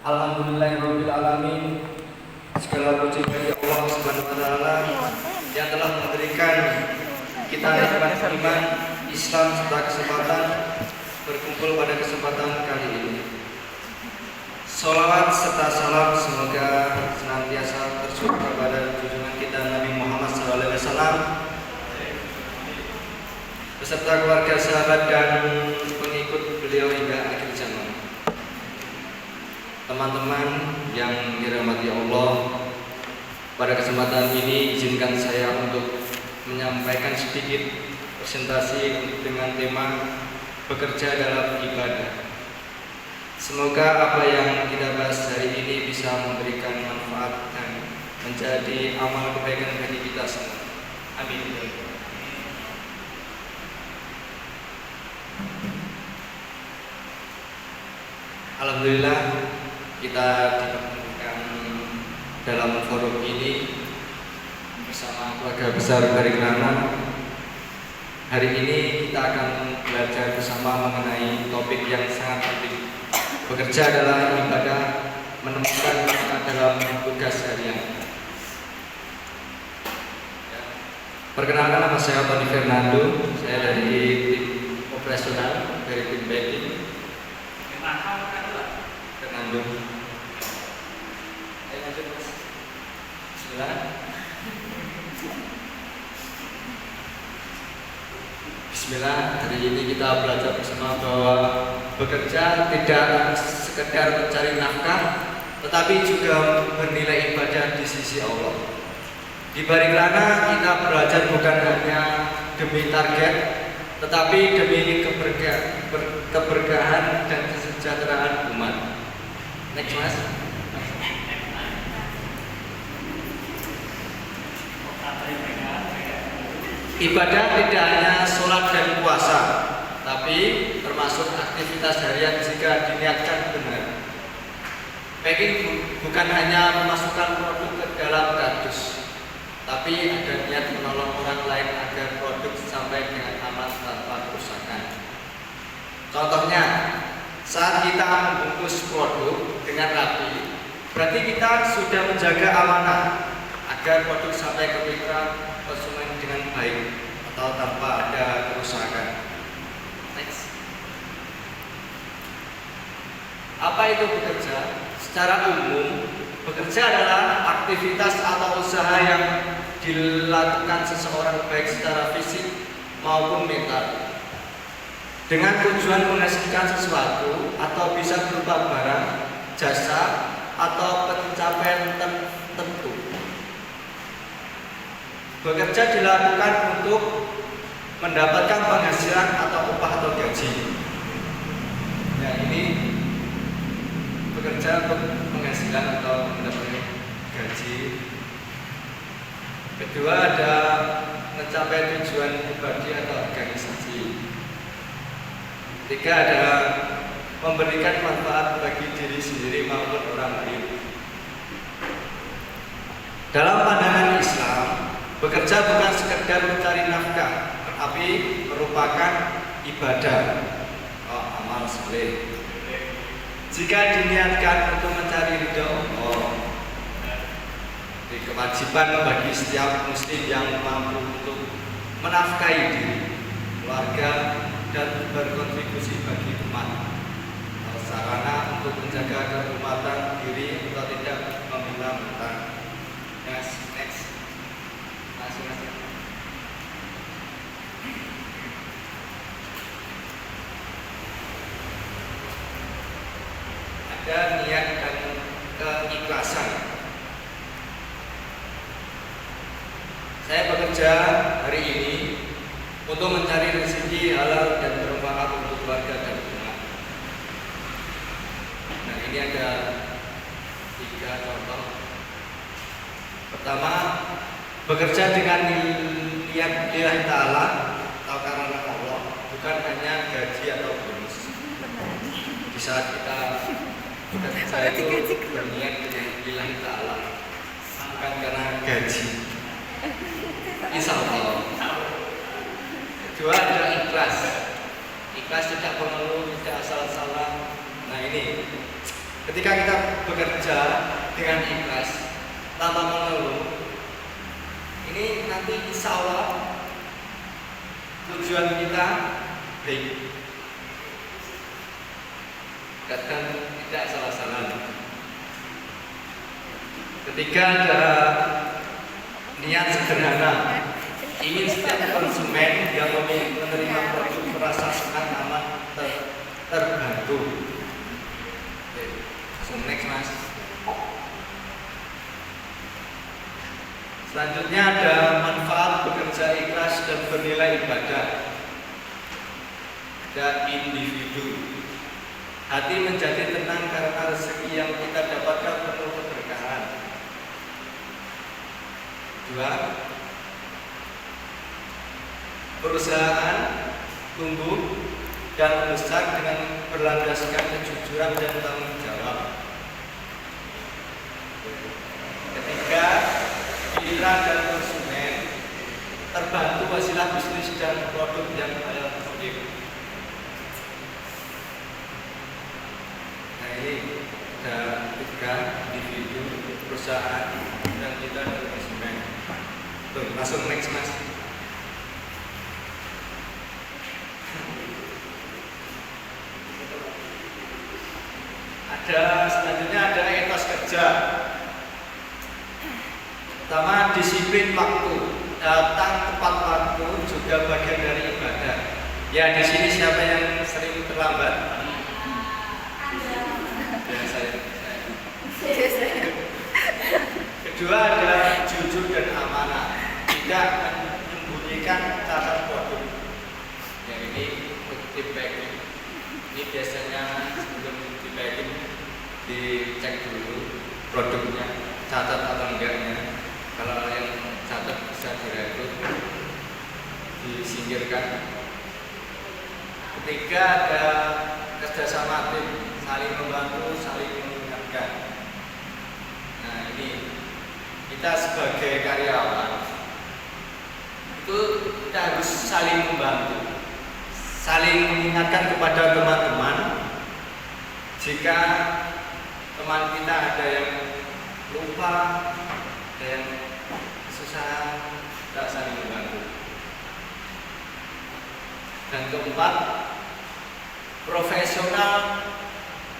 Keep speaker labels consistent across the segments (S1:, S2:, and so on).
S1: Alhamdulillahirabbil alamin. Segala puji bagi Allah Subhanahu wa taala yang telah memberikan kita nikmat iman, Islam serta kesempatan berkumpul pada kesempatan kali ini. Sholawat serta salam semoga senantiasa tercurah kepada junjungan kita Nabi Muhammad SAW beserta keluarga, sahabat dan pengikut beliau hingga akhir zaman. Teman-teman yang dirahmati Allah, pada kesempatan ini izinkan saya untuk menyampaikan sedikit presentasi dengan tema bekerja dalam ibadah. Semoga apa yang kita bahas hari ini bisa memberikan manfaat dan menjadi amal kebaikan bagi kita semua. Amin. Alhamdulillah kita dipertemukan dalam forum ini bersama keluarga besar dari Kerana. Hari ini kita akan belajar bersama mengenai topik yang sangat penting. Bekerja adalah ibadah, menemukan makna dalam tugas harian. Perkenalkan, nama saya Tony Fernando. Saya dari tim operasional dari tim banking. Fernando. Ayo lanjut Mas. Bismillah. Bismillah. Hari ini kita belajar bersama bahwa bekerja tidak sekedar mencari nafkah, tetapi juga bernilai ibadah di sisi Allah. Di balik Kerana kita belajar bukan hanya demi target, tetapi demi keberkahan dan kesejahteraan umat. Next Mas. Ibadah tidak hanya sholat dan puasa, tapi termasuk aktivitas harian jika diniatkan benar. Packing bukan hanya memasukkan produk ke dalam kardus, tapi ada niat menolong orang lain agar produk sampai dengan aman tanpa kerusakan. Contohnya, saat kita membungkus produk dengan rapi, berarti kita sudah menjaga amanah agar produk sampai ke mitra konsumen dengan baik atau tanpa ada kerusakan. Next. Apa itu bekerja? Secara umum, bekerja adalah aktivitas atau usaha yang dilakukan seseorang baik secara fisik maupun mental dengan tujuan menghasilkan sesuatu atau bisa berupa barang, jasa, atau pencapaian tertentu. Bekerja dilakukan untuk mendapatkan penghasilan atau upah atau gaji. Ya, ini bekerja untuk penghasilan atau mendapatkan gaji. Kedua, ada mencapai tujuan pribadi atau organisasi. Tiga, ada memberikan manfaat bagi diri sendiri maupun orang lain. Dalam pandangan Islam, bekerja bukan sekedar mencari nafkah, tetapi merupakan ibadah, amal saleh. Jika diniatkan untuk mencari ridha Allah, kewajiban bagi setiap muslim yang mampu untuk menafkahi diri, keluarga, dan berkontribusi bagi umat. Sarana untuk menjaga kehormatan diri atau tidak meminta-minta. Next. Ada niat dan keikhlasan. Saya bekerja hari ini untuk mencari rezeki halal dan bermanfaat untuk keluarga dan umat. Nah, ini ada 3 contoh. Pertama, bekerja dengan niat lillahi ta'ala atau karena Allah, bukan hanya gaji atau bonus. Di saat kita bekerja itu berniat dengan lillahi ta'ala, bukan karena gaji. Insya Allah. Kedua, ada ikhlas. Ikhlas tidak perlu, tidak asal-asalan. Nah, ini Ketika kita bekerja dengan ikhlas tanpa mengeluh, ini nanti insya Allah tujuan kita baik. Kadang tidak salah-salah. Ketika ada niat sederhana, ingin setiap konsumen yang menerima produk merasa senang, aman, terbantu. Next mas. Selanjutnya ada manfaat bekerja ikhlas dan bernilai ibadah. Ada individu. Hati menjadi tenang karena rezeki yang kita dapatkan penuh keberkahan. Dua, perusahaan tumbuh dan membesar dengan berlandaskan kejujuran dan tanggung jawab. Ketiga, mitra dan konsumen terbantu wasilah bisnis dan produk yang alternatif. Nah ini ada 3 individu, perusahaan, dan kita dan konsumen. Tuh, langsung next mas. Selanjutnya ada etos kerja. Pertama, disiplin waktu, datang tepat waktu juga bagian dari ibadah. Ya, di sini siapa yang sering terlambat? Ya, saya. Kedua, ada jujur dan amanah, tidak menyembunyikan cacat produk. Yang ini tip packing. Ini biasanya sebelum di packing dicek dulu produknya catat atau enggaknya. Kalau yang catat bisa direkrut, disingkirkan. Ketiga, ada kerjasama tim, saling membantu, saling mengingatkan. Nah ini kita sebagai karyawan itu kita harus saling membantu, saling mengingatkan kepada teman-teman. Jika teman kita ada yang lupa, ada yang susah, tidak saling membantu. Dan keempat, profesional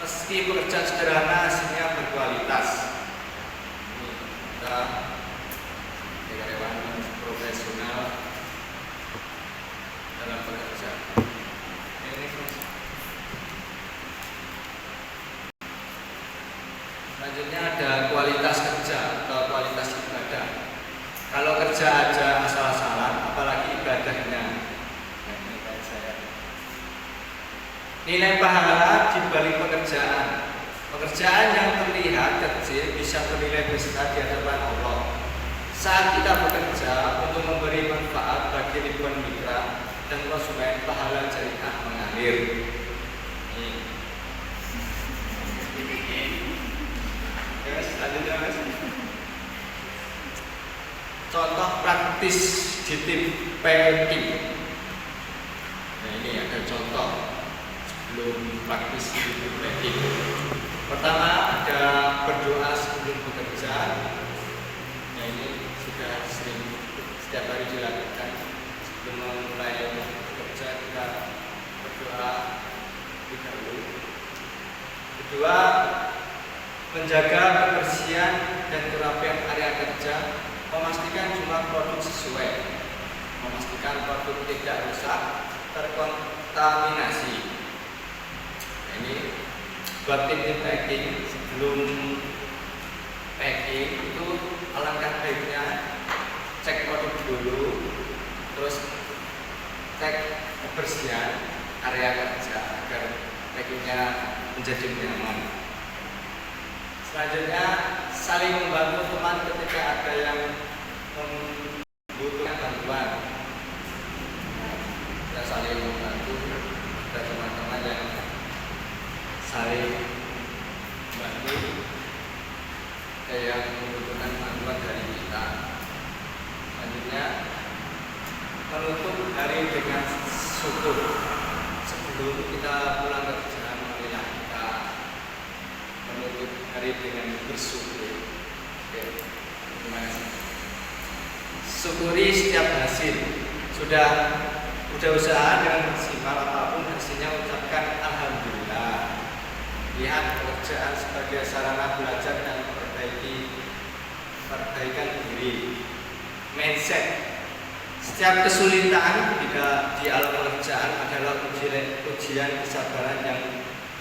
S1: meski pekerjaan sederhana hasilnya berkualitas. Ini kita karyawan profesional dalam bekerja. Selanjutnya ada kualitas kerja atau kualitas ibadah. Kalau kerja aja asal-asalan, apalagi ibadahnya. Nilai pahala di balik pekerjaan. Pekerjaan yang terlihat kecil bisa bernilai besar di hadapan Allah. Saat kita bekerja untuk memberi manfaat bagi ribuan mitra dan konsumen, pahala jariah mengalir. Selanjutnya mas, contoh praktis di tim packing. Nah ini ada contoh sebelum praktis di tim packing. Pertama ada berdoa sebelum bekerja. Nah ini sudah sering setiap hari dilakukan. Sebelum memulai bekerja kita berdoa terlebih dahulu. Kedua, menjaga kebersihan dan kerapian area kerja, memastikan jumlah produk sesuai, memastikan produk tidak rusak, terkontaminasi. Nah, ini buat tim packing, sebelum packing itu alangkah baiknya cek produk dulu, terus cek kebersihan area kerja agar packingnya menjadi nyaman. Selanjutnya, saling membantu teman ketika ada yang membutuhkan bantuan. Kita saling membantu, ada teman-teman yang saling membantu, yang membutuhkan bantuan dari kita. Selanjutnya, menutup hari dengan syukur. Sebelum kita pulang kerja, marilah kita menutup hari dengan bersyukur. Oke, terima kasih. Syukuri setiap hasil. Sudah usaha dengan maksimal apapun hasilnya, ucapkan alhamdulillah. Lihat pekerjaan sebagai sarana belajar dan perbaikan diri. Mindset. Setiap kesulitan di alam pekerjaan adalah ujian kesabaran yang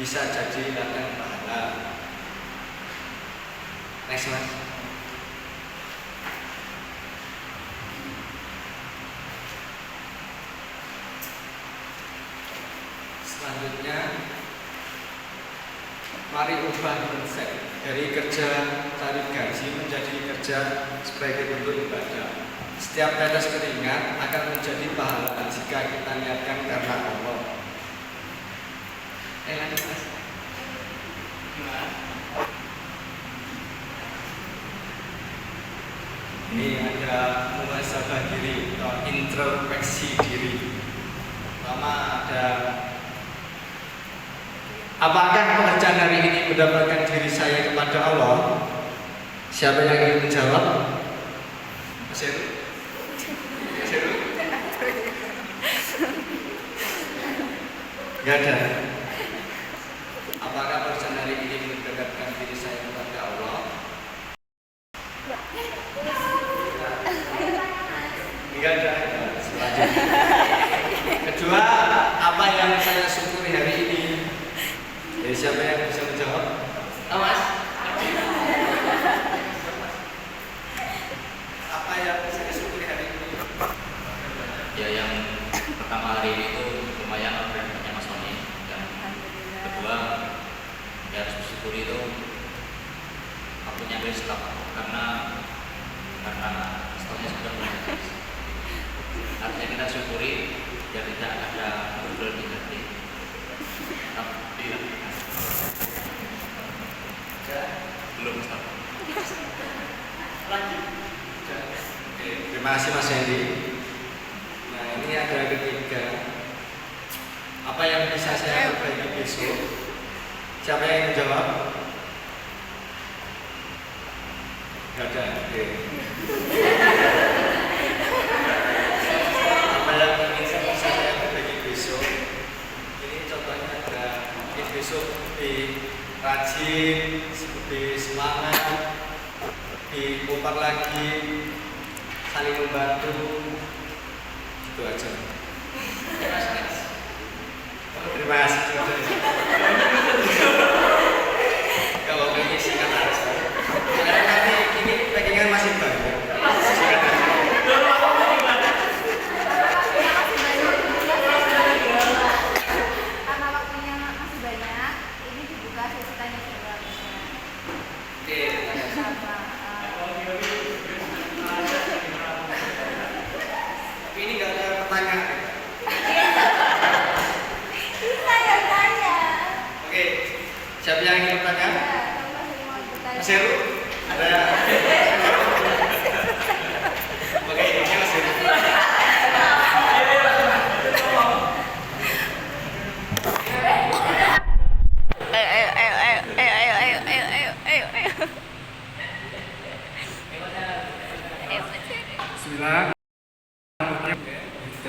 S1: bisa jadi ladang pahala. Next, Mas. Selanjutnya, mari ubah mindset dari kerja cari gaji menjadi kerja sebagai bentuk ibadah. Setiap tetes keringat akan menjadi pahala jika kita niatkan karena Allah. Lanjut, Mas. Ini ada muhasabah diri atau introspeksi diri. Pertama ada, apakah pekerjaan hari ini mendapatkan diri saya kepada Allah? Siapa yang ingin menjawab? Mas Heru? Gak ada. Apakah pekerjaan hari ini mendekatkan diri saya kepada Allah? Gak ada. Selanjutnya. Kedua, apa yang saya syukuri hari ini? Jadi siapa yang bisa menjawab? Mas. Apa yang saya syukuri hari ini?
S2: Ya, yang pertama hari ini itu lumayan banyak Mas Tony. Yang kedua, ya harus bersyukuri itu waktunya beristirahat karena stoknya sudah mulai habis. Artinya kita syukuri biar tidak ada berbeda di hati. Belum stop.
S1: Lanjut. Oke, terima kasih Mas Hendy. Nah, ini ada ketiga. Apa yang bisa saya perbaiki besok? Siapa yang menjawab? Gak ada. Oke. Apa yang bisa saya perbaiki besok? Ini contohnya ada. Ini besok lebih rajin, lebih semangat, lebih kompak lagi, saling membantu. Itu aja. Terima kasih. Kalau ini singkat aja. Karena nanti ini packingan masih banyak. Singkat aja.
S3: Karena waktunya masih banyak, ini dibuka sesi tanya jawab.
S1: Oke. Tapi ini nggak ada pertanyaan.
S3: Saya tanya.
S1: Oke. Siapa yang ingin bertanya? Mas Heru? Ada? Oke, ini Mas Heru.
S4: Bismillah.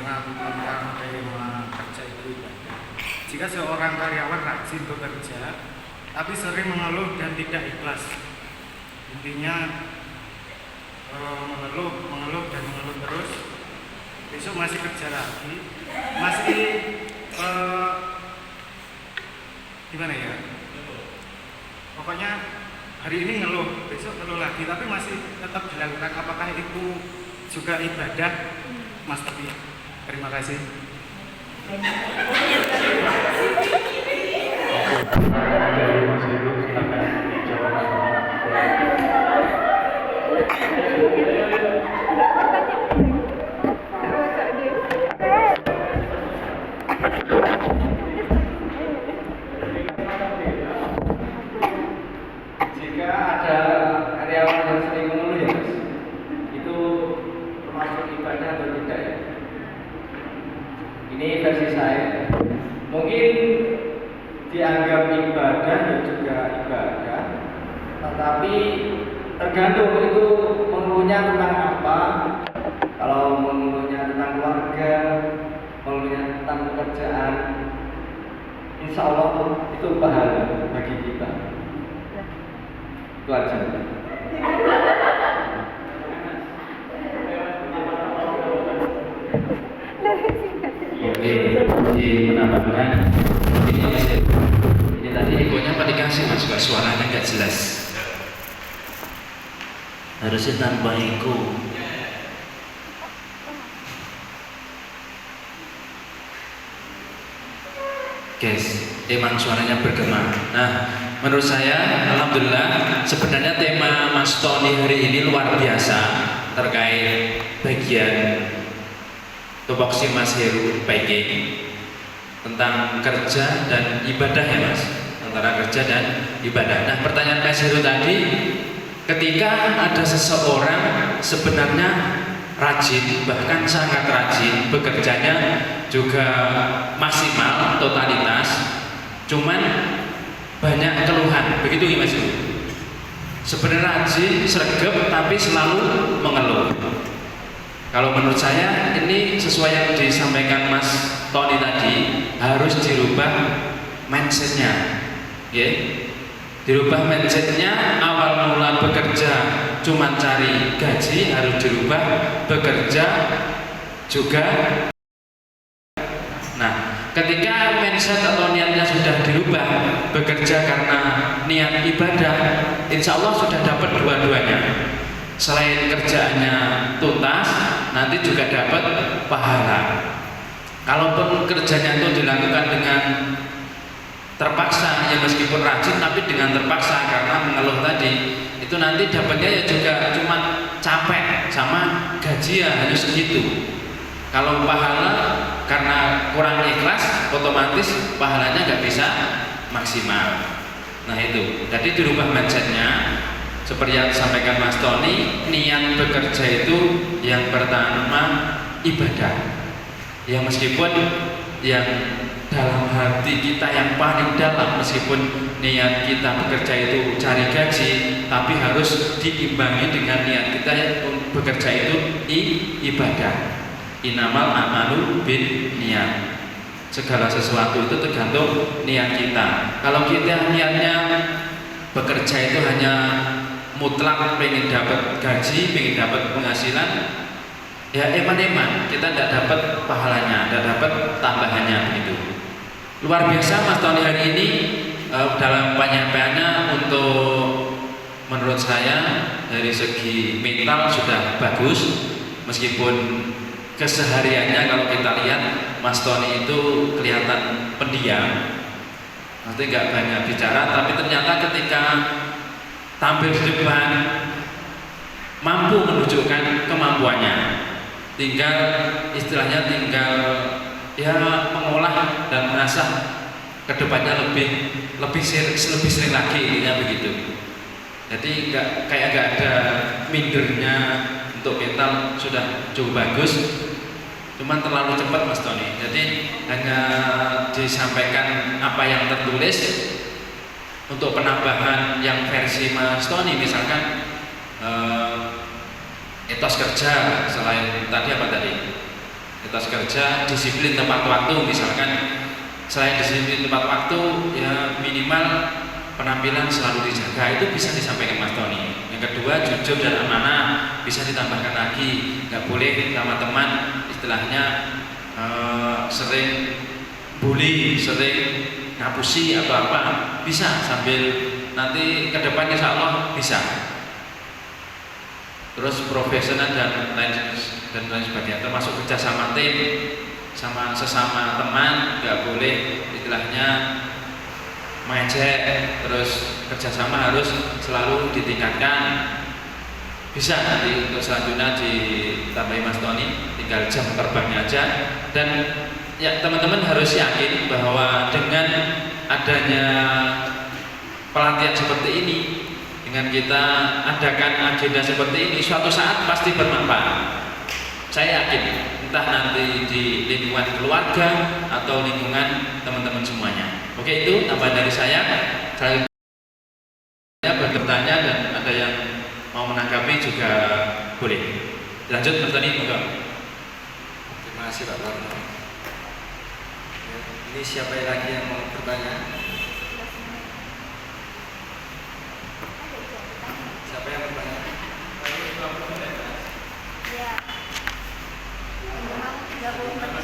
S4: Tentang tema kerja itu ibadah. Jika seorang karyawan rajin bekerja, tapi sering mengeluh dan tidak ikhlas, intinya mengeluh terus, besok masih kerja lagi, masih gimana ya? Pokoknya hari ini ngeluh, besok ngeluh lagi, tapi masih tetap dilakukan. Apakah itu juga ibadah, Mas Tapi? Terima kasih.
S1: Jika ada karyawan yang sering mengeluh ya Mas, itu termasuk ibadah atau tidak ya? Ini versi saya. Mungkin dianggap ibadah ya juga ibadah, tapi tergantung itu mengeluhnya tentang apa. Kalau mengeluhnya tentang keluarga, mengeluhnya tentang pekerjaan, insya Allah itu pahala bagi kita. Itu aja.
S2: Oke, menambahkan ini tadi egonya apa dikasih mas, kok suaranya nggak jelas. Harusnya tanpa ego. Guys, emang suaranya bergema. Nah, menurut saya, alhamdulillah, sebenarnya tema Mas Tony hari ini luar biasa terkait bagian tupoksi Mas Heru PG tentang kerja dan ibadah ya Mas, antara kerja dan ibadah. Nah, pertanyaan Mas Heru tadi, ketika ada seseorang sebenarnya rajin, bahkan sangat rajin, bekerjanya juga maksimal, totalitas, cuman banyak keluhan, begitu ya Mas Heru? Sebenarnya rajin, sregep, tapi selalu mengeluh. Kalau menurut saya ini sesuai yang disampaikan Mas Tony tadi, harus dirubah mindsetnya, ya. Dirubah mindsetnya, awal mula bekerja cuma cari gaji, harus dirubah bekerja juga. Nah, ketika mindset atau niatnya sudah dirubah, bekerja karena niat ibadah, insya Allah sudah dapat dua-duanya. Selain kerjaannya tuntas, nanti juga dapat pahala. Kalaupun kerjanya itu dilakukan dengan terpaksa, ya meskipun rajin tapi dengan terpaksa karena mengeluh tadi, itu nanti dapatnya ya juga cuma capek sama gaji ya hanya segitu. Kalau pahala karena kurang ikhlas, otomatis pahalanya nggak bisa maksimal. Nah itu, jadi dirubah mindsetnya. Seperti yang disampaikan Mas Tony, niat bekerja itu yang pertama ibadah. Ya meskipun yang dalam hati kita yang paling dalam, meskipun niat kita bekerja itu cari gaji, tapi harus diimbangi dengan niat kita yang bekerja itu ibadah. Innamal a'malu bin niat. Segala sesuatu itu tergantung niat kita. Kalau kita niatnya bekerja itu hanya mutlak pengen dapat gaji, pengen dapat penghasilan, ya eman-eman kita tidak dapat pahalanya, tidak dapat tambahannya begitu. Luar biasa Mas Tony hari ini dalam penyampaiannya, untuk menurut saya dari segi mental sudah bagus, meskipun kesehariannya kalau kita lihat Mas Tony itu kelihatan pendiam, nanti nggak banyak bicara, tapi ternyata ketika tampil di depan mampu menunjukkan kemampuannya, tinggal istilahnya ya mengolah dan mengasah kedepannya lebih sering lagi, intinya begitu. Jadi kayak nggak ada mindernya, untuk mental sudah cukup bagus, cuman terlalu cepat Mas Tony. Jadi hanya disampaikan apa yang tertulis. Untuk penambahan yang versi Mas Tony, misalkan etos kerja, selain tadi apa tadi? Etos kerja, disiplin tepat waktu, misalkan selain disiplin tepat waktu, ya minimal penampilan selalu dijaga, itu bisa disampaikan Mas Tony. Yang kedua, jujur dan amanah, bisa ditambahkan lagi, nggak boleh sama teman istilahnya sering bully, sering ngapusi atau apa, bisa sambil nanti ke depan insya Allah bisa. Terus profesional dan lain sebagainya, termasuk kerja sama tim, sama sesama teman, nggak boleh istilahnya mengejek, terus kerjasama harus selalu ditingkatkan. Bisa nanti untuk selanjutnya ditambahi Mas Tony, tinggal jam terbangnya aja. Dan ya teman-teman harus yakin bahwa dengan adanya pelatihan seperti ini, dengan kita adakan agenda seperti ini, suatu saat pasti bermanfaat. Saya yakin, entah nanti di lingkungan keluarga atau lingkungan teman-teman semuanya. Oke, itu tambahan dari saya. Selanjutnya bagi
S5: bertanya dan ada yang mau menanggapi juga boleh. Lanjut, Mas Tony, monggo.
S1: Terima kasih Pak Warno. Ya, ini siapa lagi yang mau bertanya? Siapa yang bertanya?
S3: Ya. Minimal 30 menit.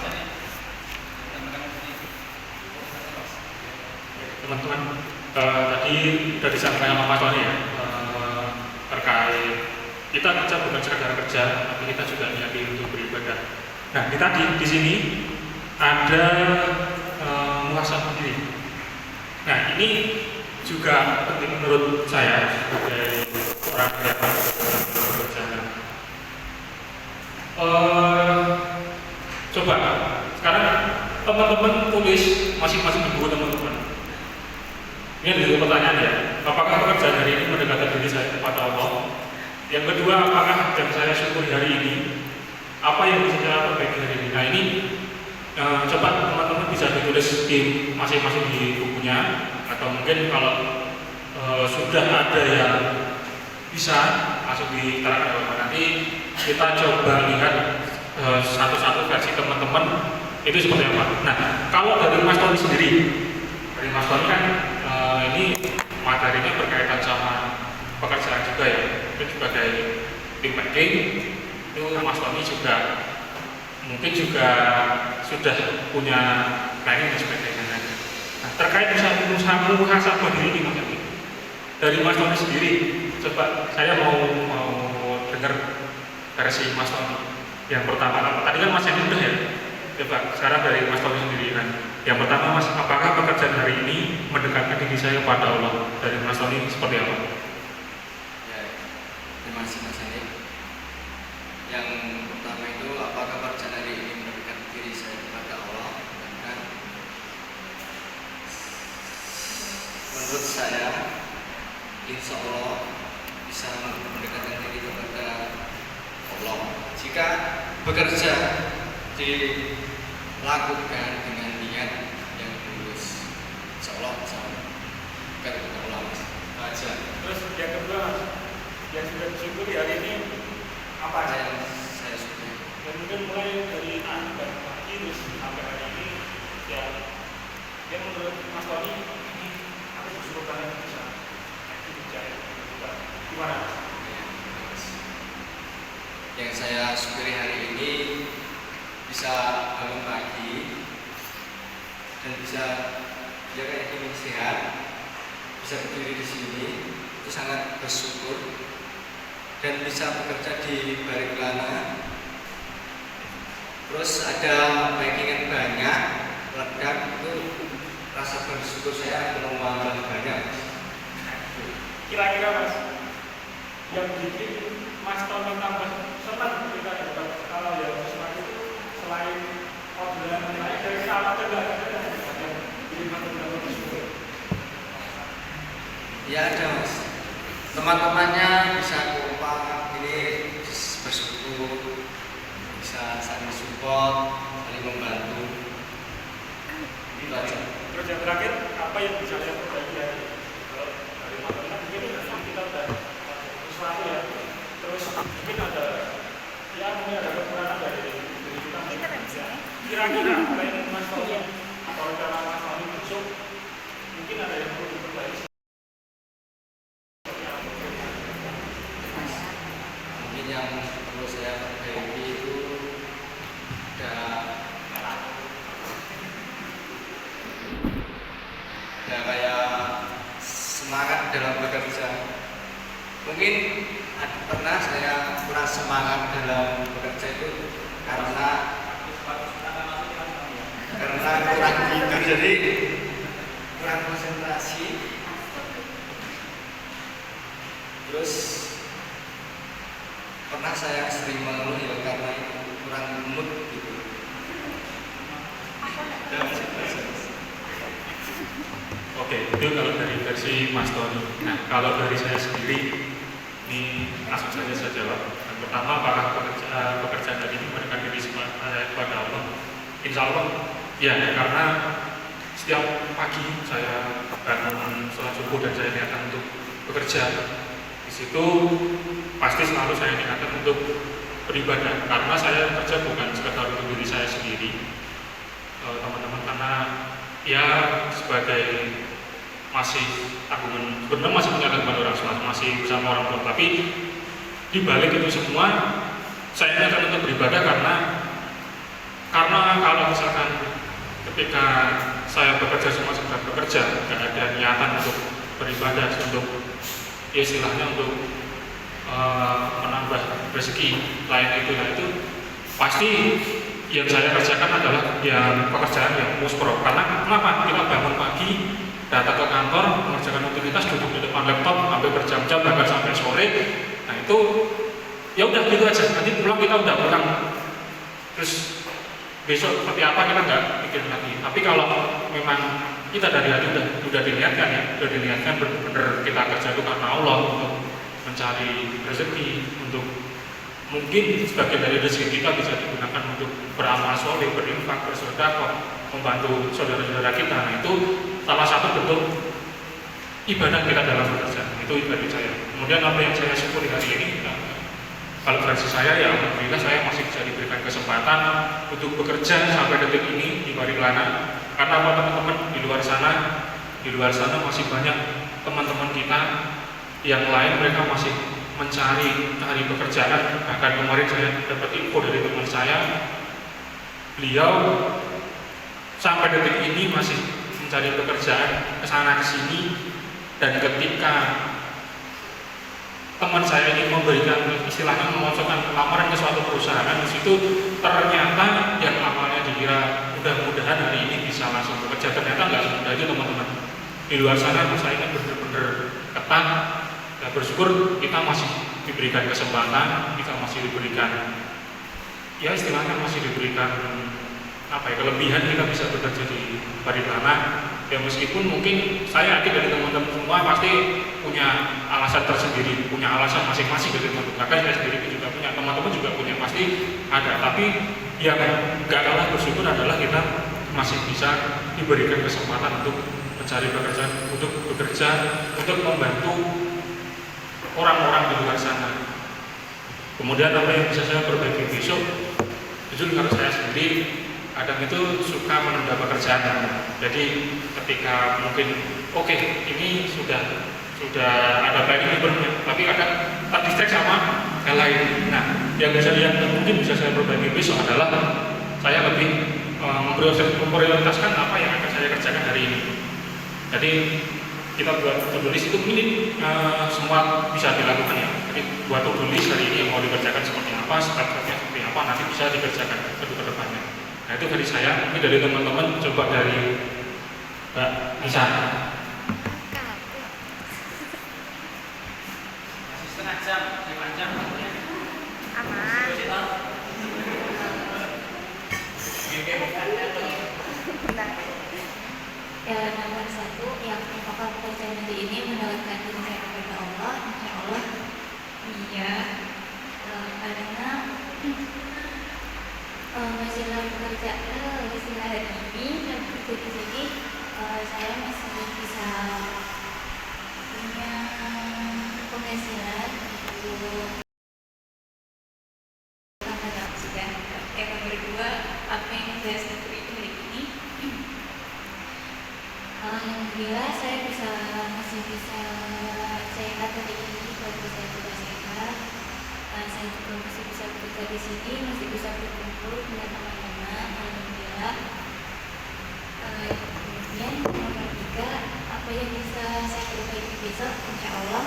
S6: Teman-teman, tadi sudah disampaikan sama Mas Tony ya, terkait kita kerja bukan sekedar kerja, tapi kita juga niati untuk beribadah. Nah, di sini ada muhasabah diri. Nah, ini juga penting menurut saya sebagai orang yang bekerja. Coba sekarang teman-teman tulis masing-masing di buku teman-teman. Ini adalah pertanyaan ya, apakah pekerjaan hari ini mendekatkan diri saya kepada Allah? Yang kedua, apakah yang saya syukuri hari ini, apa yang bisa saya perbaiki hari ini? Nah ini, coba teman-teman bisa ditulis di masing-masing di bukunya, atau mungkin kalau sudah ada yang bisa langsung diterangkan. Nanti kita coba lihat satu-satu versi teman-teman itu seperti apa. Nah, kalau dari Mas Tony sendiri, dari Mas Tony kan ini materinya berkaitan sama pekerjaan juga ya. Itu sebagai tim packing, itu Mas Tony juga mungkin juga sudah punya planning dan sebagainya. Nah, terkait muhasabah diri ini Mas Tony, dari Mas Tony sendiri, coba saya mau dengar versi Mas Tony. Yang pertama, tadi kan Mas yang udah ya. Coba sekarang dari Mas Tony sendiri. Nah, yang pertama Mas, apakah pekerjaan hari ini mendekatkan diri saya kepada Allah? Dari Mas Tony seperti apa?
S1: Ya, terima kasih Mas Andi. Yang pertama itu, apakah pekerjaan hari ini mendekatkan diri saya kepada Allah? Dan menurut saya, insya Allah bisa mendekatkan diri kepada Allah jika bekerja dilakukan dengan niat yang tulus. Insya Allah bisa mendekatkan kepada Allah. Aja.
S6: Terus yang kedua Mas, yang sudah disyukuri hari ini apa aja?
S1: Yang saya suka.
S6: Dan mungkin mulai dari tadi dan pagi terus sampai hari ini ya, yang menurut Mas Tony ini apa justru kalian bisa dikerjain gimana?
S1: Yang saya syukuri hari ini bisa bangun pagi dan bisa jaga ini sehat, bisa berdiri di sini, itu sangat bersyukur, dan bisa bekerja di balik lana. Terus ada backingan banyak, ledak, itu rasa bersyukur saya bertambah banyak.
S6: Kira-kira Mas, yang bikin Mas Tony tambah senang ketika dapat kalau yang sesuatu itu selain orderan lain dari awal ke belakang ada yang bikin Mas Tony tambah bersyukur?
S1: Ya ada Mas, teman-temannya bisa kompak, ini bersyukur, bisa saling support, saling membantu. Itu aja.
S6: Terus yang terakhir, apa yang bisa saya perbaiki dari Mas Tony? Mungkin kita udah sesuatu ya, terus mungkin ada ya mungkin ada kekurangan dari kita. Kira-kira apa yang Mas Tony atau rencana Mas Tony besok mungkin ada yang perlu diperbaiki?
S1: Mungkin yang perlu saya perbaiki itu ada kayak semangat dalam bekerja. Mungkin pernah saya kurang semangat dalam bekerja itu karena kurang tidur, jadi kurang konsentrasi. Terus pernah saya sering mengeluh ya karena itu kurang mood gitu.
S6: Oke, itu kalau dari versi Mas Tony. Nah, kalau dari saya sendiri, ini langsung saja saya jawab. Yang pertama, apakah pekerjaan tadi ini mendekatkan diri saya kepada Allah? Insya Allah, ya, karena setiap pagi saya bangun sholat subuh dan saya niatkan untuk bekerja. Di situ pasti selalu saya ingatkan untuk beribadah, karena saya kerja bukan sekedar untuk diri saya sendiri, teman-teman, karena ya sebagai masih tanggungan, sebenarnya masih punya tanggungan orang tua, masih bersama orang tua, tapi di balik itu semua saya ingatkan untuk beribadah karena kalau misalkan ketika saya bekerja cuma sekedar bekerja, nggak ada niatan untuk beribadah, untuk ya istilahnya untuk menambah rezeki lain itu pasti yang saya kerjakan adalah ya pekerjaan yang muspro. Karena kenapa? Kita bangun pagi, datang ke kantor, mengerjakan rutinitas, duduk di depan laptop sampai berjam-jam, bahkan sampai sore. Nah itu ya udah gitu aja. Nanti pulang kita udah pulang. Terus besok seperti apa kita nggak pikir lagi. Tapi kalau memang kita dari hati udah diniatkan ya, udah diniatkan benar-benar kita kerja itu karena Allah, untuk mencari rezeki, untuk mungkin sebagian dari rezeki kita bisa digunakan untuk beramal soleh, berinfak, bersedekah, membantu saudara-saudara kita. Nah itu salah satu bentuk ibadah kita dalam bekerja. Itu ibadah saya. Kemudian apa yang saya syukuri hari ini, kalau versi saya ya alhamdulillah saya masih bisa diberikan kesempatan untuk bekerja sampai detik ini di Bariklana. Karena apa teman-teman, di luar sana masih banyak teman-teman kita yang lain, mereka masih mencari pekerjaan. Bahkan kemarin saya dapat info dari teman saya, beliau sampai detik ini masih mencari pekerjaan kesana kesini. Dan ketika teman saya ini memberikan istilahnya memasukkan lamaran ke suatu perusahaan, di situ ternyata yang awalnya dikira mudah-mudahan hari ini bisa langsung bekerja, ternyata nggak semudah itu teman-teman. Di luar sana saya ini benar-benar ketat. Ya bersyukur kita masih diberikan kesempatan, kita masih diberikan ya istilahnya masih diberikan kelebihan kita bisa bekerja di Bariklana. Ya meskipun mungkin saya yakin dari teman-teman semua pasti punya alasan tersendiri, punya alasan masing-masing dari teman-teman. Bahkan saya sendiri juga punya, teman-teman juga punya, pasti ada. Tapi yang nggak kalah bersyukur adalah kita masih bisa diberikan kesempatan untuk mencari pekerjaan, untuk bekerja, untuk membantu orang-orang di luar sana. Kemudian apa yang bisa saya perbaiki besok? Jujur kalau saya sendiri kadang itu suka menunda pekerjaan. Jadi ketika mungkin ini sudah ada planning liburnya, tapi kadang terdistract sama hal lain. Nah, yang mungkin bisa saya perbaiki besok adalah saya lebih memprioritaskan apa yang akan saya kerjakan hari ini. Jadi kita buat to-do list itu mungkin semua bisa dilakukan ya. Jadi buat to-do list hari ini yang mau dikerjakan seperti apa, step-stepnya seperti apa, nanti bisa dikerjakan ke depannya. Nah itu dari saya, mungkin dari teman-teman, coba dari Mbak Nisa.
S2: Masih setengah jam, 5 jam.
S3: Aman.
S7: Ya, nomor 1 yang apakah pekerjaan hari ini mendekatkan diri saya kepada Allah? Insya Allah iya, karena masalah pekerjaan, istilah hari ini dan bekerja di sini saya masih bisa punya penghasilan untuk tambahan juga. Yang nomor 2, apa yang saya syukuri hari ini? Alhamdulillah saya masih bisa sehat hari ini, keluarga saya juga sehat. Saya juga masih bisa bekerja di sini, masih bisa berkumpul dengan teman-teman. Alhamdulillah. Kemudian nomor 3, apa yang bisa saya perbaiki besok? Insya Allah.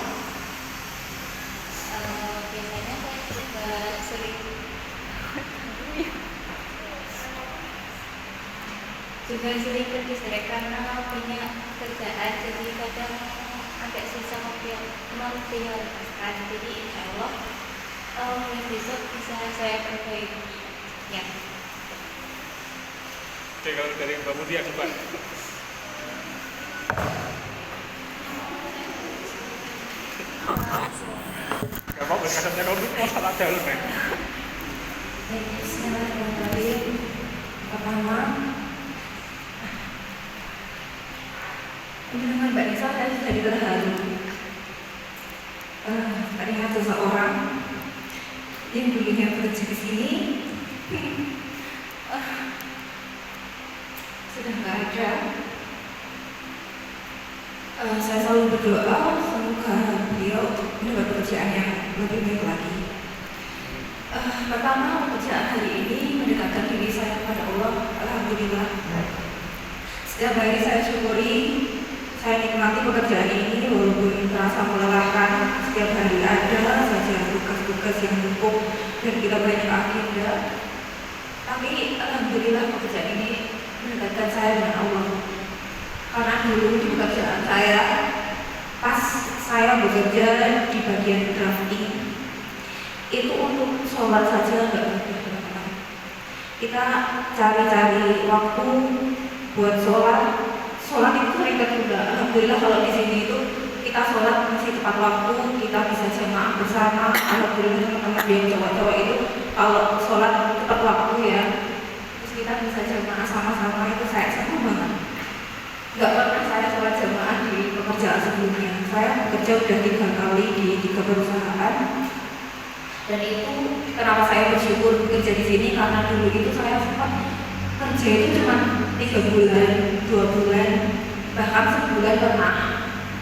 S7: Biasanya saya juga sering terdistract karena punya kerjaan, jadi kadang agak susah memprioritaskan. Jadi insya Allah mulai besok bisa saya perbaiki ya.
S6: Oke, kalau dari Mbak Mutia coba. Gak apa-apa, kadangnya kalau itu masalah jalur nih.
S7: Bismillahirrahmanirrahim. Pertama, mendengar Mbak Nisa saya jadi terharu
S8: Teringat seseorang yang dulunya bekerja di sini sudah nggak ada. Saya selalu berdoa semoga beliau mendapat pekerjaan yang lebih baik lagi. Pertama, pekerjaan hari ini mendekatkan diri saya kepada Allah. Alhamdulillah. Setiap hari saya syukuri, saya nikmati pekerjaan ini walaupun terasa melelahkan. Setiap hari ada saja tugas-tugas yang numpuk dan kita banyak agenda. Tapi alhamdulillah pekerjaan ini mendekatkan saya dengan Allah. Karena dulu di pekerjaan saya, pas saya bekerja di bagian drafting, itu untuk sholat saja nggak mudah, teman-teman. Kita cari-cari waktu buat sholat itu sering tertunda. Alhamdulillah kalau di sini itu kita sholat masih tepat waktu, kita bisa jamaah bersama. Alhamdulillah teman-teman yang cowok-cowok itu kalau sholat tepat waktu ya, terus kita bisa jamaah sama-sama, itu saya senang banget. Gak pernah saya sholat jamaah di pekerjaan sebelumnya. Saya bekerja udah 3 kali di 3 perusahaan. Dan itu kenapa saya bersyukur bekerja di sini, karena dulu itu saya sempat kerja itu cuma 3 bulan, 2 bulan, bahkan sebulan pernah,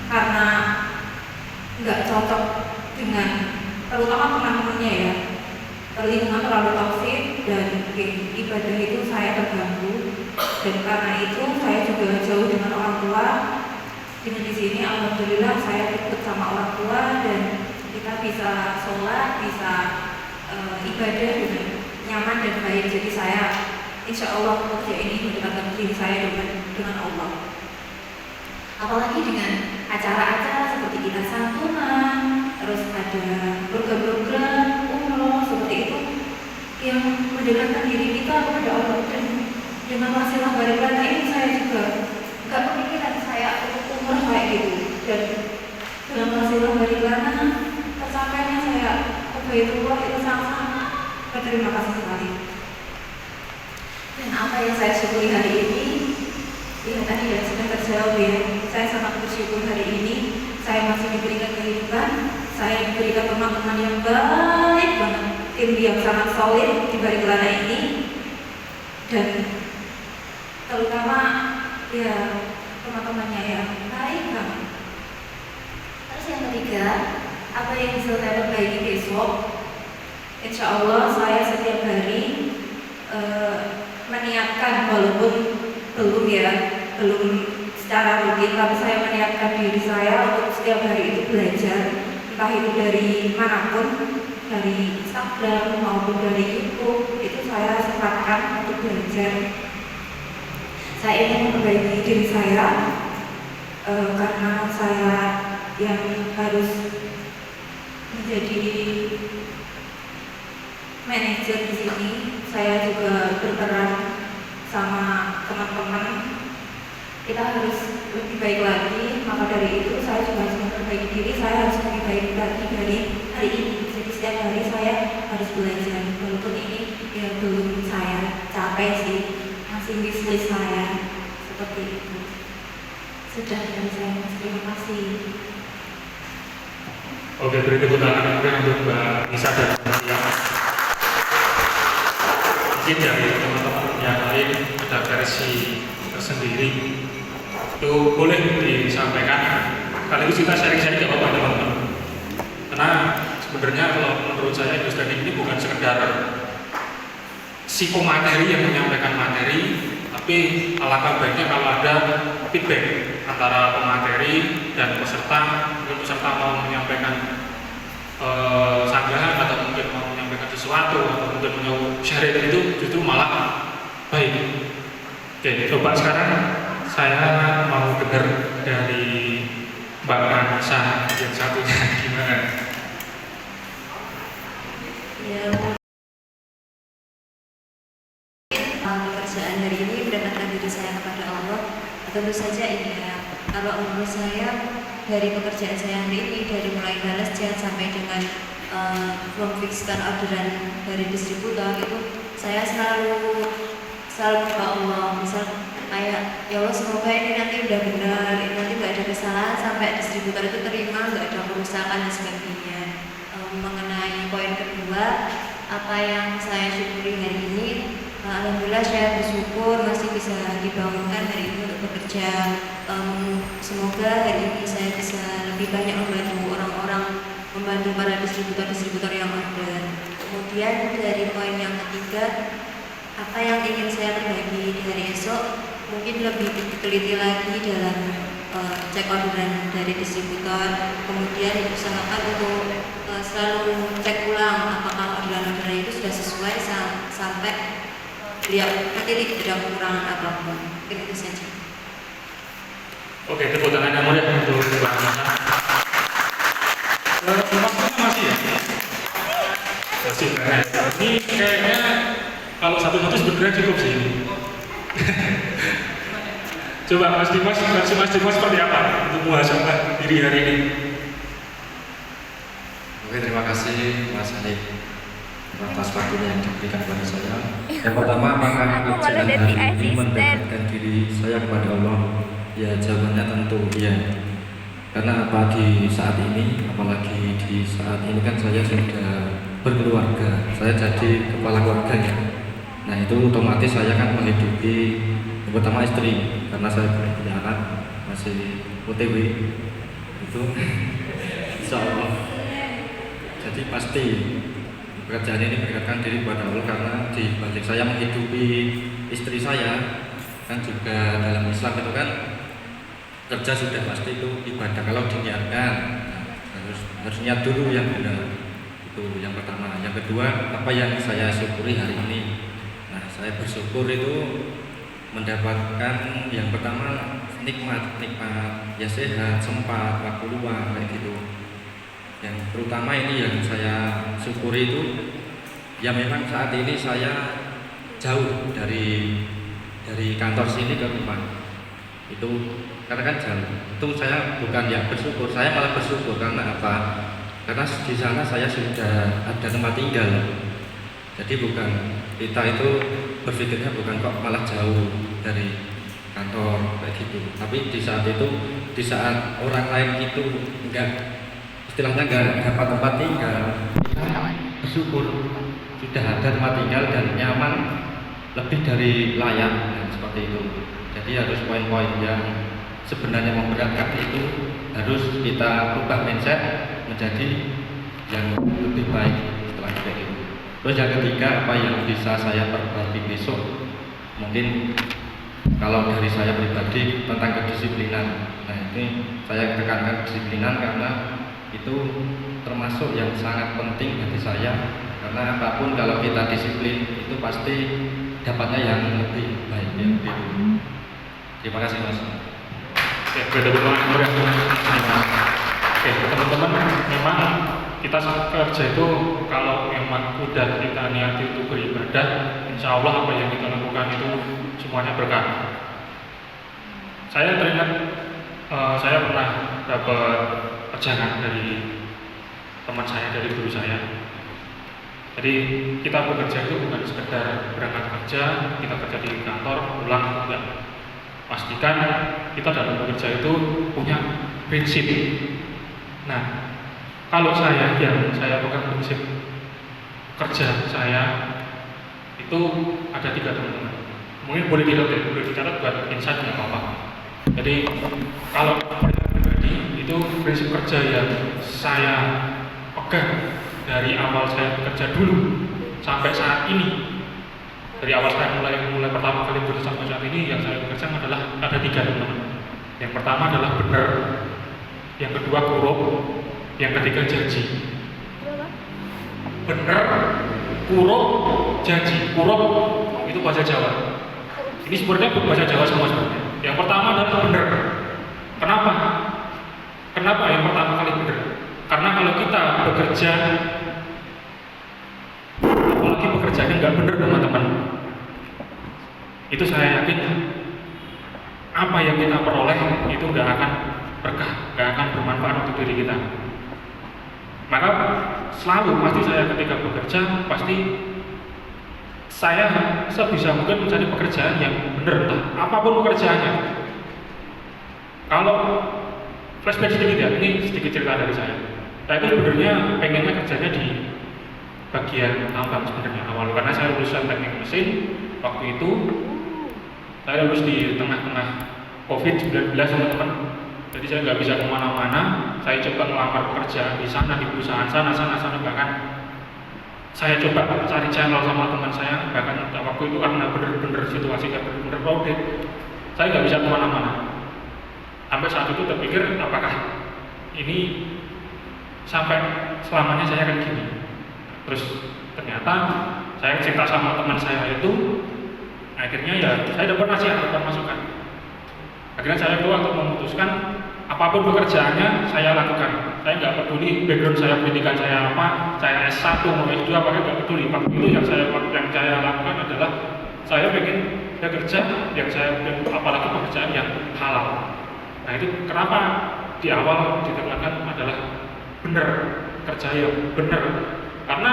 S8: karena nggak cocok dengan terutama teman-temannya ya, lingkungan terlalu toksik dan ibadah itu saya terganggu. Dan karena itu saya juga jauh dengan orang tua. Dengan di sini alhamdulillah saya ikut sama orang tua dan kita bisa sholat, bisa ibadah dengan nyaman dan baik. Jadi saya insya Allah kerja ini mendekatkan diri saya dengan Allah. Apalagi dengan acara-acara seperti kita santunan, terus ada program-program umroh seperti itu yang mendekatkan diri kita kepada Allah. Dan dengan wasilah bariklana ini saya juga nggak kepikiran saya umroh kayak gitu. Dan dengan wasilah bariklana tercapainya saya ke Baitullah itu sangat berterima kasih sekali. Dan apa yang saya syukuri hari ini, ya tadi ya sudah terjawab ya. Saya sangat bersyukur hari ini saya masih diberikan kehidupan, saya diberikan teman-teman yang baik banget, tim yang sangat solid di Bariklana ini, dan terutama ya teman-temannya yang baik banget. Terus yang ketiga, apa yang bisa saya perbaiki besok? Insya Allah saya setiap hari meniatkan, walaupun belum secara rutin, tapi saya meniatkan diri saya untuk setiap hari itu belajar, entah itu dari manapun, dari Instagram maupun dari YouTube, itu saya sempatkan untuk belajar. Saya ingin memperbaiki diri saya karena saya yang harus menjadi manajer di sini. Saya juga berperan sama teman-teman. Kita harus lebih baik lagi. Maka dari itu saya juga harus memperbaiki diri. Saya harus lebih baik lagi dari hari ini. Jadi setiap hari saya harus belajar. Walaupun ini ya belum saya capai sih, masih wishlist saya seperti itu. Sudah dari saya, Mas. Terima kasih.
S6: Oke, beri tepuk tangan untuk Mbak Nisa dan Mbak Tia. Mungkin dari teman-teman yang lain ada versi tersendiri, itu boleh disampaikan. Kali itu kita sharing-sharing gak apa-apa teman-teman. Karena sebenarnya kalau menurut saya Yusdani ini bukan sekedar psikomateri yang menyampaikan materi, tapi alangkah baiknya kalau ada feedback antara pemateri dan peserta. Mungkin peserta mau menyampaikan sanggahan atau mungkin mau menyampaikan sesuatu atau mungkin mau sharing, itu justru malah baik. Oke, coba sekarang saya mau dengar dari Mbak Anissa yang satunya gimana?
S9: Ya, pekerjaan hari ini mendekatkan diri saya kepada Allah. Tentu saja ini ya, kalau menurut saya dari pekerjaan saya hari ini, dari mulai balas chat sampai dengan memfikskan orderan dari distributor, itu saya selalu ke Allah. Misal kayak, ya Allah semoga ini nanti udah benar, ini nanti nggak ada kesalahan sampai distributor itu terima, nggak ada kerusakan dan sebagainya. mengenai poin kedua, apa yang saya syukuri hari ini, alhamdulillah saya bersyukur masih bisa dibangunkan hari ini untuk bekerja. Semoga hari ini saya bisa lebih banyak membantu orang-orang, membantu para distributor-distributor yang ada. Kemudian dari poin yang ketiga, apa yang ingin saya berbagi di hari esok, mungkin lebih diteliti lagi dalam cek orderan dari distributor, kemudian diusahakan untuk selalu cek ulang apakah orderan-orderan itu sudah sesuai sampai beliau nanti tidak ada kekurangan apapun. Mungkin itu saja.
S6: Oke, tepuk tangan yang mulia untuk Mbak Nana. Masih ya? Masih. Ini kayaknya kalau satu-satu sebenarnya cukup sih ini. Coba Mas Dimas seperti apa untuk muhasabah diri hari ini?
S10: Oke, terima kasih Mas Hanif atas waktunya yang diberikan kepada saya. Yang pertama, apakah pekerjaan hari ini mendekatkan diri saya kepada Allah? Ya, jawabannya tentu ya. Karena apa, di saat ini, apalagi di saat ini kan saya sudah berkeluarga, saya jadi kepala keluarga ya. Nah itu otomatis saya kan menghidupi yang pertama istri, karena saya punya anak masih OTW itu insya Allah. Jadi pasti pekerjaan ini mendekatkan diri kepada Allah, karena di balik saya menghidupi istri saya kan juga dalam Islam itu kan kerja sudah pasti itu ibadah kalau diniatkan. Harus niat dulu yang benar, itu yang pertama. Yang kedua, apa yang saya syukuri hari ini? Nah, saya bersyukur itu mendapatkan yang pertama nikmat ya, sehat, sempat, waktu luang kayak gitu. Yang terutama ini yang saya syukuri itu ya, memang saat ini saya jauh dari kantor sini ke rumah itu, karena kan jauh. Itu saya bukan ya bersyukur, saya malah bersyukur. Karena apa? Karena di sana saya sudah ada tempat tinggal. Jadi bukan kita itu berpikirnya bukan kok malah jauh dari kantor kayak gitu. Tapi di saat itu, di saat orang lain itu istilahnya enggak dapat tempat tinggal, kita bersyukur sudah ada tempat tinggal dan nyaman, lebih dari layak, nah, seperti itu. Jadi harus poin-poin yang sebenarnya memberatkan itu harus kita ubah mindset menjadi yang lebih baik setelah kayak gitu. Terus yang ketiga, apa yang bisa saya perbaiki besok? Mungkin kalau dari saya pribadi tentang kedisiplinan. Nah ini saya tekankan kedisiplinan karena itu termasuk yang sangat penting bagi saya. Karena apapun kalau kita disiplin itu pasti dapatnya yang lebih baik ya, gitu. Terima kasih Mas.
S6: Oke, teman-teman, memang kita kerja itu kalau memang udah kita niati untuk beribadah, insya Allah apa yang kita lakukan itu semuanya berkah. Saya teringat saya pernah dapat pejangan dari teman saya, dari guru saya. Jadi kita bekerja itu bukan sekedar berangkat kerja, kita kerja di kantor, pulang, enggak. Pastikan kita dalam bekerja itu punya prinsip. Nah, kalau saya pegang prinsip kerja saya itu ada 3 teman-teman. Mungkin boleh dicatat buat insight nggak apa-apa. Jadi kalau pribadi itu prinsip kerja yang saya pegang dari awal saya bekerja dulu sampai saat ini. Dari awal saya mulai pertama kali bekerja sampai saat ini, yang saya bekerja adalah ada 3 teman-teman. Yang pertama adalah benar, yang kedua kurup, yang ketiga janji. Benar, kurup, janji. Kurup itu bahasa Jawa. Ini sebenarnya bahasa Jawa semua sebenarnya. Yang pertama adalah benar. Kenapa yang pertama kali benar? Karena kalau kita bekerja, apalagi pekerjaannya nggak benar teman-teman, itu saya yakin apa yang kita peroleh itu nggak akan berkah, nggak akan bermanfaat untuk diri kita. Maka selalu pasti saya ketika bekerja pasti saya sebisa mungkin mencari pekerjaan yang benar, apapun pekerjaannya. Kalau flashback sedikit ya, ini sedikit cerita dari saya. Saya itu sebenarnya pengennya kerjanya di bagian tambang sebenarnya awal, karena saya lulusan teknik mesin waktu itu. Saya lulus di tengah-tengah COVID-19 teman-teman. Jadi saya nggak bisa kemana-mana. Saya coba melamar pekerjaan di sana, di perusahaan sana, bahkan saya coba cari channel sama teman saya. Bahkan waktu itu karena bener-bener situasinya bener-bener crowded, saya nggak bisa kemana-mana. Sampai saat itu terpikir, apakah ini sampai selamanya saya akan gini? Terus ternyata saya cerita sama teman saya itu, akhirnya ya saya dapat nasihat, dapat masukan. Akhirnya saya itu waktu memutuskan apapun pekerjaannya saya lakukan. Saya nggak peduli background saya, pendidikan saya apa, saya S1 mau S2 apa, nggak peduli. Waktu itu yang saya lakukan adalah saya pengen kerja yang apalagi pekerjaan yang halal. Nah itu kenapa di awal ditekankan adalah benar, kerja yang benar. Karena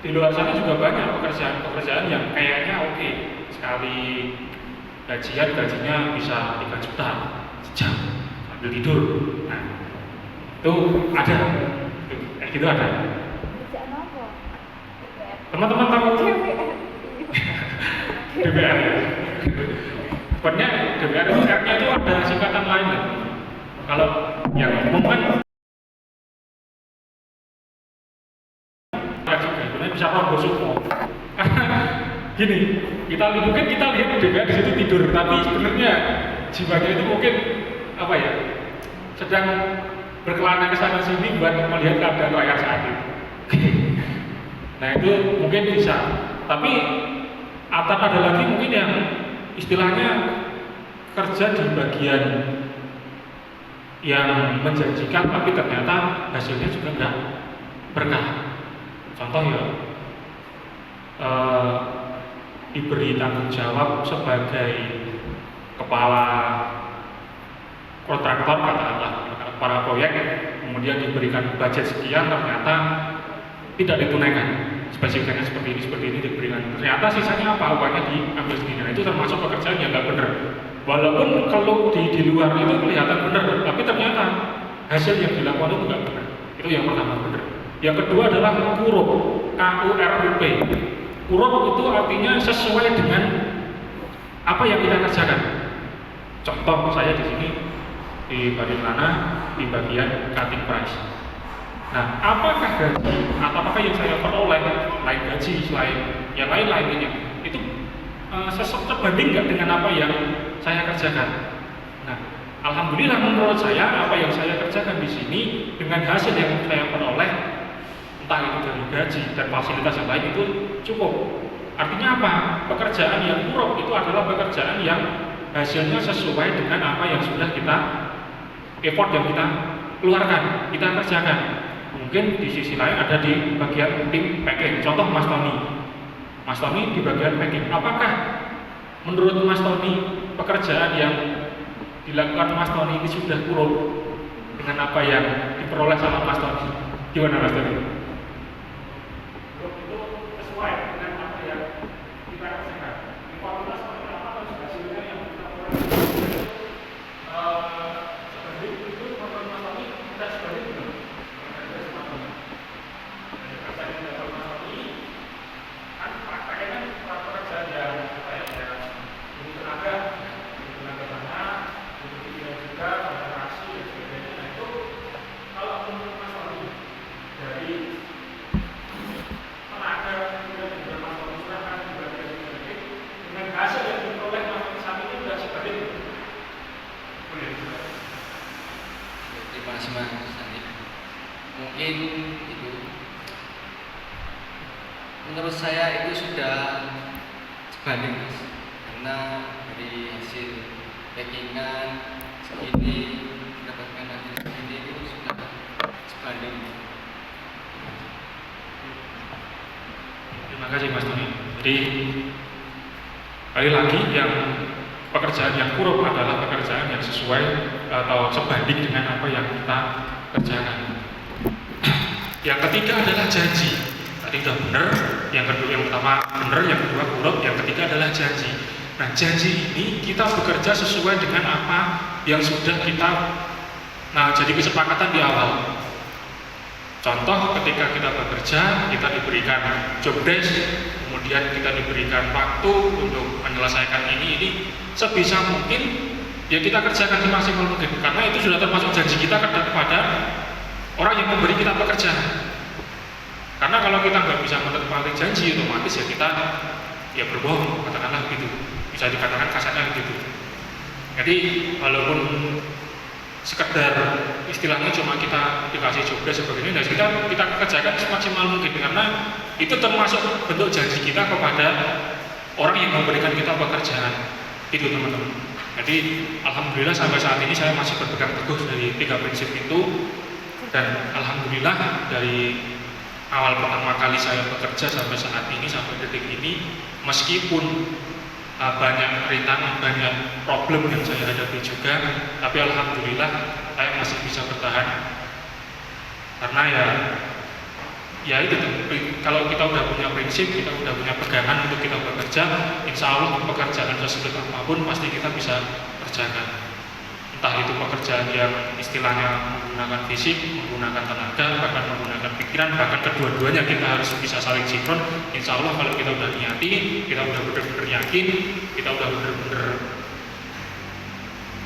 S6: di luar sana juga banyak pekerjaan yang kayaknya oke, sekali gajinya bisa 3 juta sejam sambil tidur. Nah itu ada, kayak gitu ada. Teman-teman tahu DPR ya? Sebenarnya DPR itu R-nya itu ada singkatan lain. Kalau yang umum kan sebenarnya bisa rombos semua. Gini, mungkin kita lihat DPR di situ tidur, tapi sebenarnya jiwanya itu mungkin apa ya, sedang berkelana ke sana sini buat melihat keadaan rakyat saat itu. Nah itu mungkin bisa, tapi atau ada lagi mungkin yang istilahnya kerja di bagian yang menjanjikan tapi ternyata hasilnya juga enggak berkah. Contoh ya, diberi tanggung jawab sebagai kepala kontraktor katakanlah para proyek, kemudian diberikan budget sekian, ternyata tidak ditunaikan, spesifikasinya seperti ini diberikan, ternyata sisanya apa, uangnya diambil sendiri. Nah, itu termasuk pekerjaan yang nggak benar. Walaupun kalau di luar itu kelihatan benar, tapi ternyata hasil yang dilakukan itu nggak benar. Itu yang pertama, benar. Yang kedua adalah kurup, KURUP. Kurup itu artinya sesuai dengan apa yang kita kerjakan. Contoh saya di sini di Barimlana di bagian cutting price. Nah, apakah gaji atau apakah yang saya peroleh lain gaji selain yang lain-lainnya itu sebanding nggak dengan apa yang saya kerjakan? Nah, alhamdulillah menurut saya apa yang saya kerjakan di sini dengan hasil yang saya peroleh, entah itu dari gaji dan fasilitas yang lain, itu cukup. Artinya apa? Pekerjaan yang kurang itu adalah pekerjaan yang hasilnya sesuai dengan apa yang sudah kita effort yang kita keluarkan, kita kerjakan. Mungkin di sisi lain ada di bagian tim packing. Contoh Mas Tony di bagian packing. Apakah menurut Mas Tony pekerjaan yang dilakukan Mas Tony ini sudah kurang dengan apa yang diperoleh sama Mas Tony? Gimana Mas Tony? Itu sesuai dengan apa yang kita kerjakan. Kualitas seperti apa dan hasilnya yang kita peroleh sebanding itu menurut Mas Tony tidak sebanding benar.
S1: Mungkin itu menurut saya itu sudah sebanding, Mas, karena dari hasil packingan segini mendapatkan hasil segini itu sudah sebanding.
S6: Terima kasih Mas Tony. Jadi kali lagi yang pekerjaan yang kurang adalah pekerjaan yang sesuai atau sebanding dengan apa yang kita kerjakan. Yang ketiga adalah janji. Tadi sudah benar, yang pertama benar, yang kedua kurang, yang ketiga adalah janji. Nah, janji ini kita bekerja sesuai dengan apa yang sudah kita jadi kesepakatan di awal. Contoh ketika kita bekerja, kita diberikan job desk, kemudian kita diberikan waktu untuk menyelesaikan ini sebisa mungkin ya kita kerjakan semaksimal mungkin, karena itu sudah termasuk janji kita kepada orang yang memberi kita pekerjaan. Karena kalau kita nggak bisa menepati janji, otomatis ya kita ya berbohong, katakanlah gitu, bisa dikatakan kasarnya gitu. Jadi walaupun sekedar istilahnya cuma kita dikasih job desk seperti ini, dan kita kerjakan semaksimal mungkin, karena itu termasuk bentuk janji kita kepada orang yang memberikan kita pekerjaan. Itu teman-teman. Jadi alhamdulillah sampai saat ini saya masih berpegang teguh dari 3 prinsip itu, dan alhamdulillah dari awal pertama kali saya bekerja sampai saat ini, sampai detik ini, meskipun banyak rintangan, banyak problem yang saya hadapi juga, tapi alhamdulillah saya masih bisa bertahan. Karena ya itu, kalau kita udah punya prinsip, kita udah punya pegangan untuk kita bekerja, insya Allah pekerjaan sesulit apapun pasti kita bisa kerjakan. Entah itu pekerjaan yang istilahnya menggunakan fisik, menggunakan tenaga, bahkan menggunakan pikiran, bahkan kedua-duanya kita harus bisa saling sinkron. Insya Allah kalau kita udah niati, kita udah benar-benar yakin, kita udah benar-benar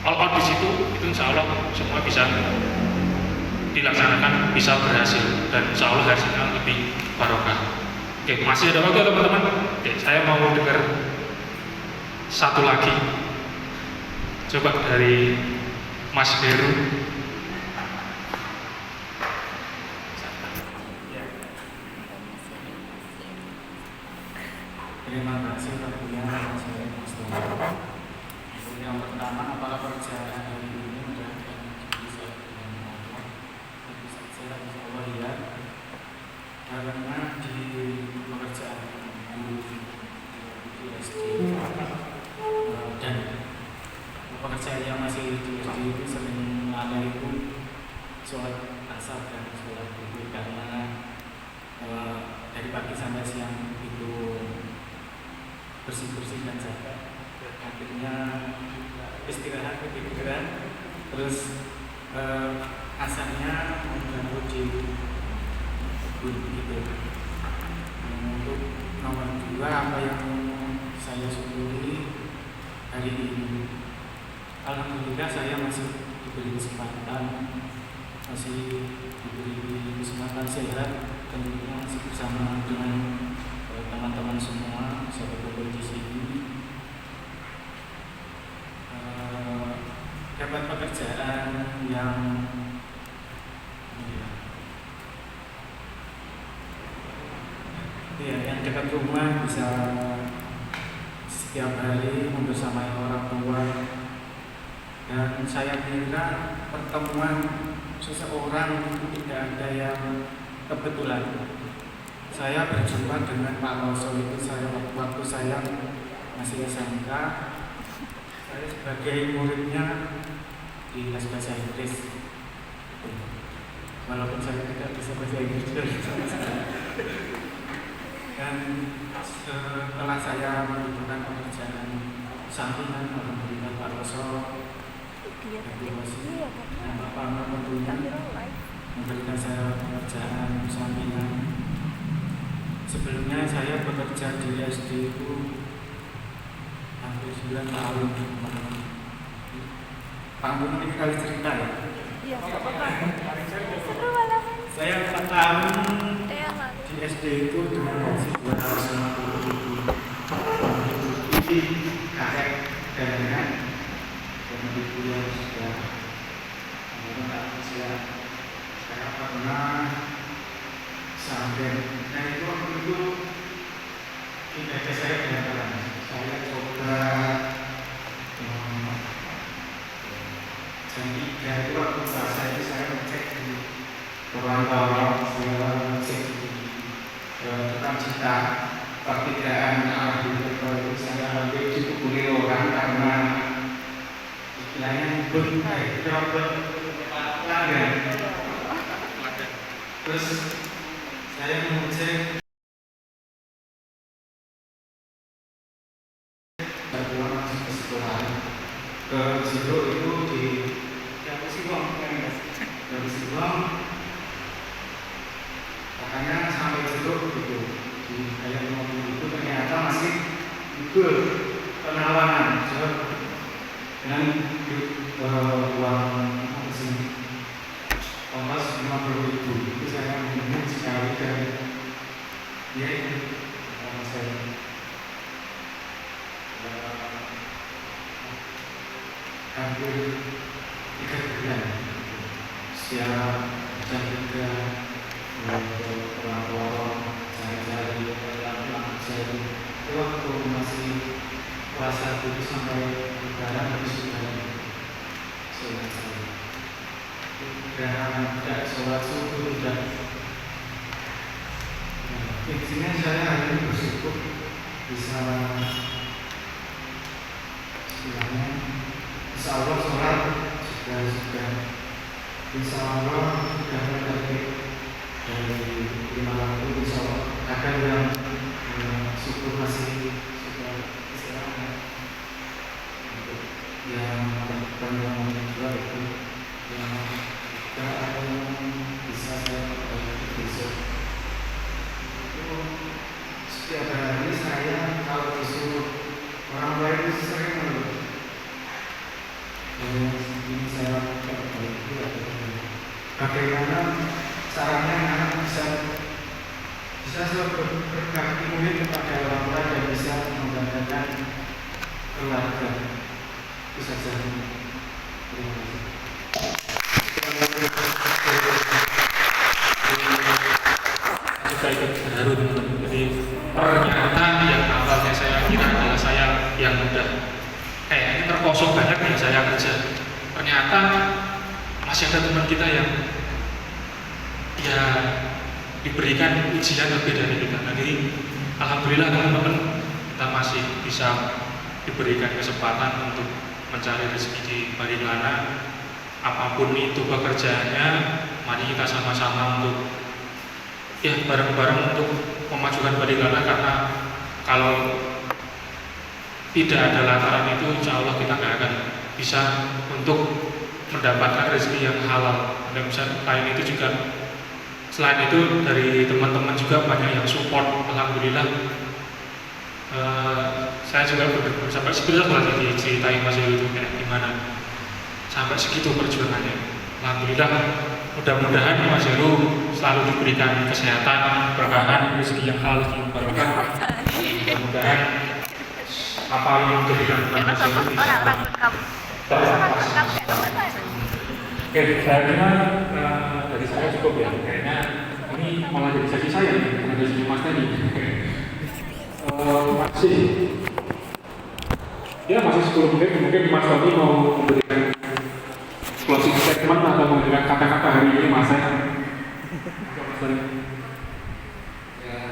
S6: all out di situ, itu insya Allah semua bisa dilaksanakan, bisa berhasil, dan insya Allah hasilnya lebih barokah. Oke, masih ada waktu teman-teman? Oke, saya mau dengar satu lagi. Coba dari Mas Heru.
S4: Terima kasih tentunya Mas Heru, Mas Tomo. Yang pertama, apakah pekerjaan hari ini mendapatkan bisa dengan Allah? Tentu saja insya Allah ya. Karena di pekerjaan guru di SD dan pekerjaan yang masih di SD itu sering ada itu sholat asar dan sholat zuhur, karena dari pagi sampai siang itu bersih-bersih dan capek, akhirnya istirahat ketiduran, terus asarnya mengganggu di gitu. Untuk nomor 2, apa yang saya syukuri hari ini, alhamdulillah saya masih diberi kesempatan, sehat, tentunya masih bersama dengan teman-teman semua bisa berkumpul di sini, dapat pekerjaan yang yang dekat rumah, bisa setiap hari membersamai orang tua. Dan saya kira pertemuan seseorang itu tidak ada yang kebetulan. Saya berjumpa dengan Pak Loso itu waktu saya masih SMK. Saya sebagai muridnya di les bahasa Inggris. Walaupun saya tidak bisa bahasa Inggris sama sekali. Dan setelah saya melakukan pekerjaan sampingan, alhamdulillah Pak Loso dan Bapak tentunya memberikan saya pekerjaan sampingan. Sebelumnya saya bekerja di SD itu hampir 9 tahun. Pak Ampun ini kali cerita ya? Iya, saya 4 tahun di SD itu dengan gaji 250.000. Ini kakek dan ibu yang sudah saya pernah sampai, nah itu waktu itu tidak ada saya benar-benar saya coba jam 3 itu waktu puasa itu saya ngecek di ruang-ruang, saya ngecek di tukang cita pertigaan itu saya ambil dipukuli orang karena istilahnya pelanggan. Terus saya mengecek pulang masuk ke sekolah ke situ itu di Siwang besok gitu di kayak 50 itu ternyata masih betul penawaran dengan uang apa sih ongkos 50.000 itu saya menunggu sekali dan ya itu saya hampir 3 bulan secara jam 3 pelapor cari-cari pelan-pelan saya itu waktu masih puasa itu sampai lebaran habis sudah sholat saya dan tidak sholat subuh dan intinya saya hari ini bersyukur bisa istilahnya insya Allah sholat sudah insya Allah sudah mencapai dari 5 waktu insya Allah kadang yang syukur masih sudah istirahat yang melakukan yang kedua itu yang tidak ada yang bisa saya perbaiki besok itu setiap hari saya kalau disuruh orang lain itu sering mengeluh ini saya perbaiki bagaimana caranya anak bisa berbakti mulia kepada orang tua dan bisa membanggakan keluarga itu saja. Terima kasih.
S6: Kita ikut terharu teman-teman. Jadi pernyataan yang awalnya saya kira adalah saya yang mudah kayaknya terkosong banyak yang saya kerja. Ternyata masih ada teman kita yang ya diberikan ujian lebih dari kita. Jadi alhamdulillah teman-teman kita masih bisa diberikan kesempatan untuk mencari rezeki di Barilana. Apapun itu pekerjaannya, mari kita sama-sama untuk ya bareng-bareng untuk memajukan Barilana, karena kalau tidak ada lataran itu insya Allah kita nggak akan bisa untuk mendapatkan rezeki yang halal. Dan selain itu juga selain itu dari teman-teman juga banyak yang support, alhamdulillah. Saya juga sampai sebenarnya lagi diceritain Mas Heru itu kayak gimana sampai segitu perjuangannya. Alhamdulillah, mudah-mudahan Mas Heru selalu diberikan kesehatan, berkahan, rezeki yang halal, yang berkah. Mudah-mudahan apa yang diberikan Mas Heru bisa terlepas. Oke, saya kira dari saya cukup ya. Kayaknya ini malah jadi sesi saya nih, bukan dari sesi Mas tadi. Masih ya masih 10 menit, mungkin Mas Tony mau memberikan closing statement atau memberikan kata-kata hari ini Mas ya.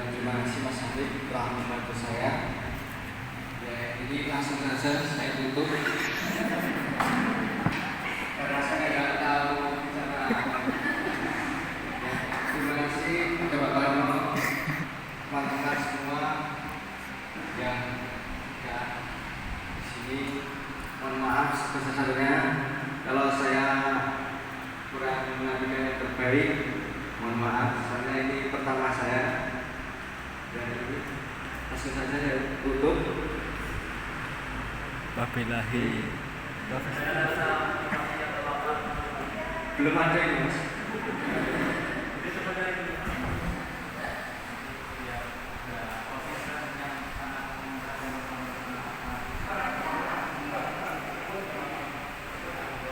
S1: Terima kasih Mas Habib telah membantu saya. Ya, ini langsung saja saya tutup. Karena saya nggak tahu cara. Ya, terima kasih kepada teman-teman semua yang di sini. Mohon maaf sebesar-besarnya kalau saya kurang mengambil yang terbaik. Mohon maaf, karena ini pertama saya. Dan ini langsung saja saya tutup.
S11: Wabillahi.
S1: Belum ada ini Mas.